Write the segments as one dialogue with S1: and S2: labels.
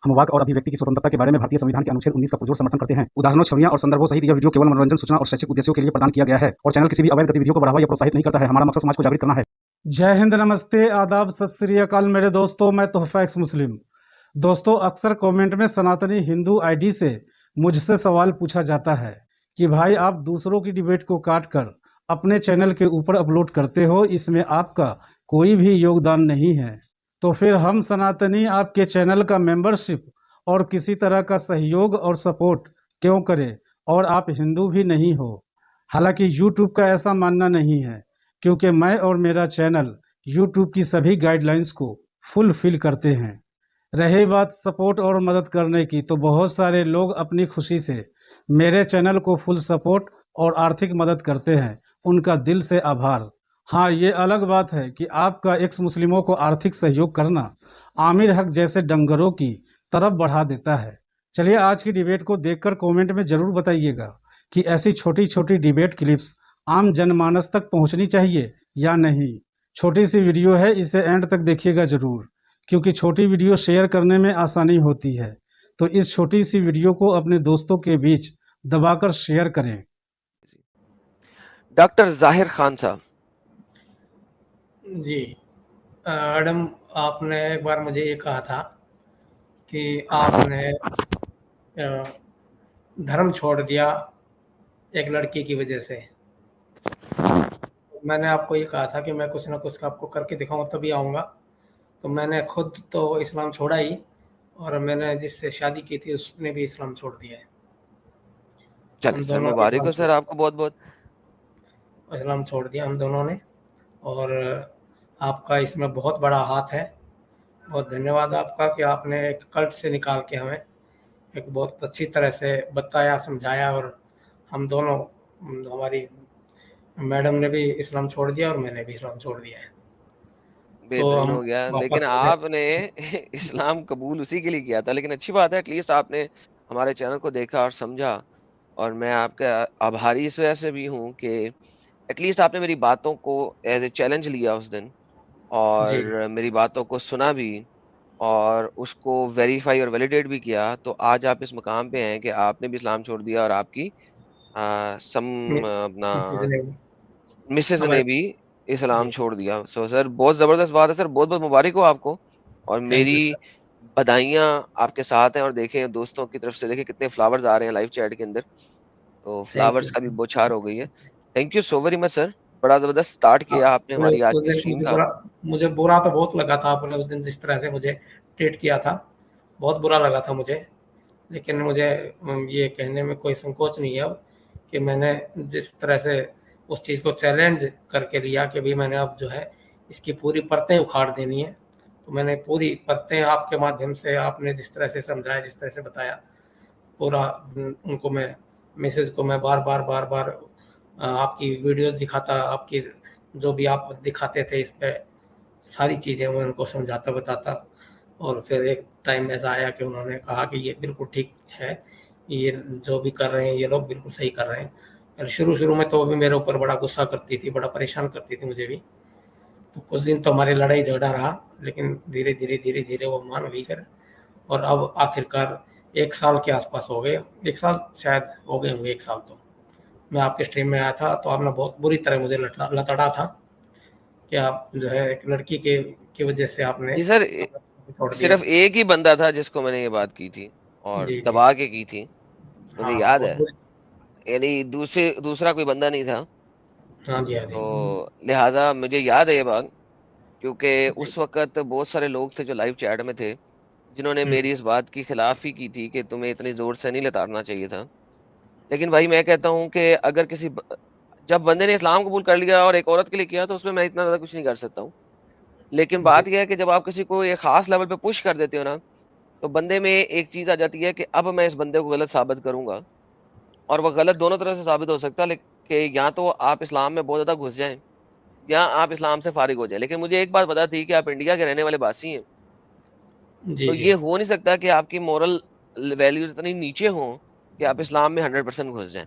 S1: हम वाक और अभिव्यक्ति की स्वतंत्रता के बारे में भारतीय संविधान के अनुच्छेद 19 का पुरजोर समर्थन करते हैं। उदाहरणों, छवियां और संदर्भों सहित यह वीडियो केवल मनोरंजन, सूचना और शैक्षिक उद्देश्यों के लिए प्रदान किया गया है और चैनल किसी भी अवैध गतिविधियों को बढ़ावा या प्रोत्साहित नहीं करता है। हमारा मकसद समाज को जागृत करना है। जय हिंद, नमस्ते, आदाब, सत श्री अकाल मेरे दोस्तों। मैं तोहफा एक्स मुस्लिम। दोस्तों, अक्सर कमेंट में सनातनी हिंदू आईडी से मुझसे सवाल पूछा जाता है कि भाई आप दूसरों की डिबेट को काट कर अपने चैनल के ऊपर अपलोड करते हो, इसमें आपका कोई भी योगदान नहीं है, तो फिर हम सनातनी आपके चैनल का मेंबरशिप और किसी तरह का सहयोग और सपोर्ट क्यों करें, और आप हिंदू भी नहीं हो। हालांकि यूट्यूब का ऐसा मानना नहीं है, क्योंकि मैं और मेरा चैनल यूट्यूब की सभी गाइडलाइंस को फुलफिल करते हैं। रही बात सपोर्ट और मदद करने की, तो बहुत सारे लोग अपनी खुशी से मेरे चैनल को फुल सपोर्ट और आर्थिक मदद करते हैं, उनका दिल से आभार। हाँ, ये अलग बात है कि आपका एक्स मुस्लिमों को आर्थिक सहयोग करना आमिर हक जैसे डंगरों की तरफ बढ़ा देता है। चलिए, आज की डिबेट को देखकर कमेंट में ज़रूर बताइएगा कि ऐसी छोटी छोटी डिबेट क्लिप्स आम जनमानस तक पहुंचनी चाहिए या नहीं। छोटी सी वीडियो है, इसे एंड तक देखिएगा ज़रूर, क्योंकि छोटी वीडियो शेयर करने में आसानी होती है। तो इस छोटी सी वीडियो को अपने दोस्तों के बीच दबाकर शेयर करें।
S2: डॉक्टर जाहिर खान साहब
S3: जी, मैडम, आपने एक बार मुझे ये कहा था कि आपने धर्म छोड़ दिया एक लड़की की वजह से। मैंने आपको ये कहा था कि मैं कुछ ना कुछ आपको करके दिखाऊंगा तभी आऊँगा। तो मैंने खुद तो इस्लाम छोड़ा ही, और मैंने जिससे शादी की थी उसने भी इस्लाम छोड़ दिया है।
S2: चलिए सर, मुबारक हो सर आपको बहुत बहुत।
S3: इस्लाम छोड़ दिया हम दोनों ने, और आपका इसमें बहुत बड़ा हाथ है। बहुत धन्यवाद आपका कि आपने एक कल्ट से निकाल के हमें एक बहुत अच्छी तरह से बताया, समझाया, और हम दोनों, हमारी मैडम ने भी इस्लाम छोड़ दिया और मैंने भी इस्लाम छोड़ दिया है।
S2: बेहतरीन हो गया, लेकिन आपने इस्लाम कबूल उसी के लिए किया था, लेकिन अच्छी बात है एटलीस्ट आपने हमारे चैनल को देखा और समझा, और मैं आपका आभारी इस वजह से भी हूँ कि एटलीस्ट आपने मेरी बातों को एज ए चैलेंज लिया उस दिन, और मेरी बातों को सुना भी और उसको वेरीफाई और वैलिडेट भी किया। तो आज आप इस मकाम पे हैं कि आपने भी इस्लाम छोड़ दिया और आपकी अपना मिसेज ने भी इस्लाम छोड़ दिया। सो सर, बहुत ज़बरदस्त बात है सर, बहुत-बहुत मुबारक हो आपको, और मेरी बधाइयाँ आपके साथ हैं। और देखें दोस्तों की तरफ से, देखिए कितने फ्लावर्स आ रहे हैं लाइव चैट के अंदर, तो फ्लावर्स का भी बौछार हो गई है। Thank you so very much sir, बड़ा ज़बरदस्त स्टार्ट किया आपने हमारी आज की स्ट्रीम का।
S3: मुझे बुरा तो बहुत लगा था आपने उस दिन जिस तरह से मुझे ट्रीट किया था, बहुत बुरा लगा था मुझे। लेकिन मुझे ये कहने में कोई संकोच नहीं है कि मैंने जिस तरह से उस चीज़ को चैलेंज करके लिया कि भाई मैंने अब जो है इसकी पूरी परतें उखाड़ देनी है, तो मैंने पूरी परतें आपके माध्यम से, आपने जिस तरह से समझाया, जिस तरह से बताया, पूरा उनको मैं, मिसेज को मैं बार बार आपकी वीडियोस दिखाता, आपकी जो भी आप दिखाते थे इस पे सारी चीज़ें मैं उनको समझाता बताता। और फिर एक टाइम ऐसा आया कि उन्होंने कहा कि ये बिल्कुल ठीक है, ये जो भी कर रहे हैं ये लोग बिल्कुल सही कर रहे हैं। और शुरू में तो वो भी मेरे ऊपर बड़ा गुस्सा करती थी, बड़ा परेशान करती थी मुझे भी। तो कुछ दिन तो हमारी लड़ाई झगड़ा रहा, लेकिन धीरे धीरे वो मान भी कर, और अब आखिरकार 1 साल के आसपास हो गए, 1 साल शायद हो गए होंगे, 1 साल तो मैं आपके स्ट्रीम में आया था, तो आपने बहुत बुरी तरह मुझे लताड़ा था कि आप जो है एक लड़की की वजह से आपने।
S2: जी सर, सिर्फ एक ही बंदा था जिसको मैंने ये बात की थी और दबा के की थी, मुझे याद है, यानी दूसरा कोई बंदा नहीं था।
S3: हाँ जी,
S2: तो लिहाजा मुझे याद है ये बात, क्योंकि उस वक्त बहुत सारे लोग थे जो लाइव चैट में थे जिन्होंने मेरी इस बात की खिलाफ ही की थी कि तुम्हें इतनी जोर से नहीं लताड़ना चाहिए था। लेकिन भाई मैं कहता हूँ कि अगर जब बंदे ने इस्लाम कबूल कर लिया और एक औरत के लिए किया, तो उसमें मैं इतना ज़्यादा कुछ नहीं कर सकता हूँ। लेकिन बात यह है कि जब आप किसी को एक ख़ास लेवल पे पुश कर देते हो ना, तो बंदे में एक चीज़ आ जाती है कि अब मैं इस बंदे को गलत साबित करूँगा, और वो गलत दोनों तरह से साबित हो सकता है कि या तो आप इस्लाम में बहुत ज़्यादा घुस जाएँ या आप इस्लाम से फ़ारिग हो जाएँ। लेकिन मुझे एक बात पता थी कि आप इंडिया के रहने वाले बासी हैं। तो ये हो नहीं सकता कि आपकी मोरल वैल्यूज़ इतनी नीचे हों कि आप इस्लाम में 100% घुस जाएँ।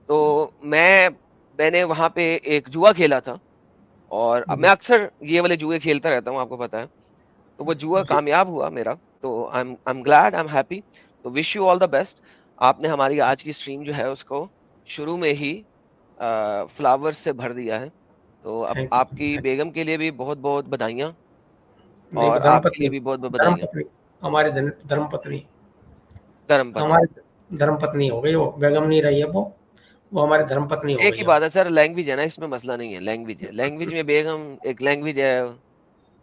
S2: तो मैंने वहाँ पे एक जुआ खेला था, और अब मैं अक्सर ये वाले जुए खेलता रहता हूँ, आपको पता है। तो वो जुआ
S3: जी
S2: कामयाब हुआ मेरा। तो I am glad, I am happy. तो wish you all the best. आपने हमारी आज की स्ट्रीम जो है उसको शुरू में ही फ्लावर्स से भर दिया है। तो अब
S3: थैंक यू सर,
S2: आपकी बेगम के लिए भी बहुत-बहुत बधाइयाँ
S3: नहीं
S2: और आपके
S3: धर्मपत्नी,
S2: लिए भी बहुत-बहुत बधाइयाँ।
S3: धर्मपत्नी, हमारी धर्मपत्नी,
S2: धर्मपत्नी।
S3: हमारी धर्मपत्नी हो गई वो, बेगम नहीं रही है वो हमारी धर्मपत्नी हो
S2: एक
S3: गई
S2: ही
S3: अब।
S2: बात है सर, लैंग्वेज है ना, इसमें मसला नहीं है, लैंग्वेज है। लैंग्वेज में बेगम एक लैंग्वेज है,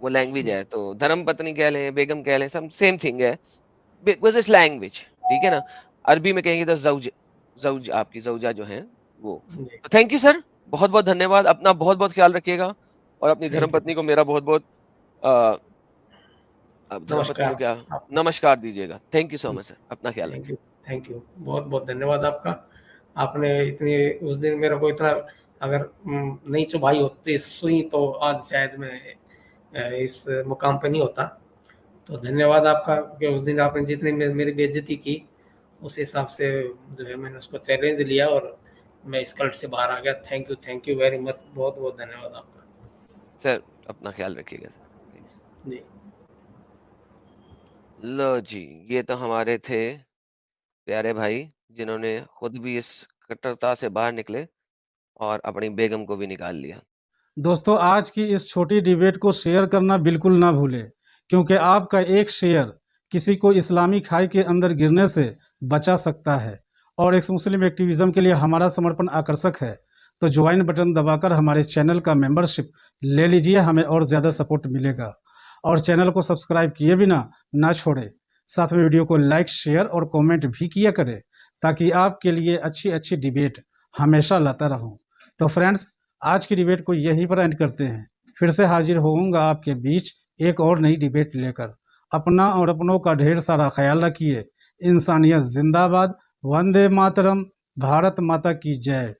S2: वो लैंग्वेज है। तो धर्मपत्नी कह लें, बेगम कह लें, सब सेम थिंग है। बिकॉज़ इट्स लैंग्वेज, ठीक है ना? अरबी में कहेंगे तो ज़ौज, ज़ौज आपकी ज़ौजा जो हैं वो।
S3: जी,
S2: तो थैंक यू सर, बहुत-बहुत धन्यवाद। अपना बहुत-बहुत ख़्याल रखिएगा और अपनी
S3: थैंक यू
S2: धर्मपत्नी
S3: सर,
S2: को मेरा बहुत-बहुत अ, अब धर्मपत्नी को
S3: नमस्कार
S2: क्या
S3: आपको।
S2: नमस्कार दीजिएगा। Thank you so much sir, अपना ख़्याल
S3: थैंक
S2: रखिए।
S3: You, thank you. बहुत-बहुत धन्यवाद आपका। आपने इतनी उस दिन मेरे को इतना, अगर नहीं चुभाई होती सुई तो आज शायद मैं इस मुकाम पे नहीं होता। तो धन्यवाद आपका कि उस दिन आपने जितनी मेरी बेइज्जती की, उस हिसाब से जो है मैंने उसको चैलेंज लिया और मैं इस कल्ट से बाहर आ गया। Thank you very much. बहुत-बहुत धन्यवाद आपका।
S2: सर, अपना ख़्याल रखिएगा सर, प्लीज़।
S3: जी,
S2: लो जी, ये तो हमारे थे प्यारे भाई, जिन्होंने खुद भी इस कट्टरता से बाहर निकले और अपनी बेगम को भी निकाल लिया।
S1: दोस्तों आज की इस छोटी डिबेट को शेयर करना बिल्कुल ना भूलें, क्योंकि आपका एक शेयर किसी को इस्लामी खाई के अंदर गिरने से बचा सकता है। और एक्स मुस्लिम एक्टिविज्म के लिए हमारा समर्पण आकर्षक है, तो ज्वाइन बटन दबाकर हमारे चैनल का मेंबरशिप ले लीजिए, हमें और ज़्यादा सपोर्ट मिलेगा। और चैनल को सब्सक्राइब किए बिना ना छोड़ें, साथ में वीडियो को लाइक शेयर और कमेंट भी किया करें, ताकि आपके लिए अच्छी अच्छी डिबेट हमेशा लाता रहूं। तो फ्रेंड्स, आज की डिबेट को यहीं पर एंड करते हैं। फिर से हाजिर होऊंगा आपके बीच एक और नई डिबेट लेकर। अपना और अपनों का ढेर सारा ख्याल रखिए। इंसानियत जिंदाबाद। वंदे मातरम। भारत माता की जय।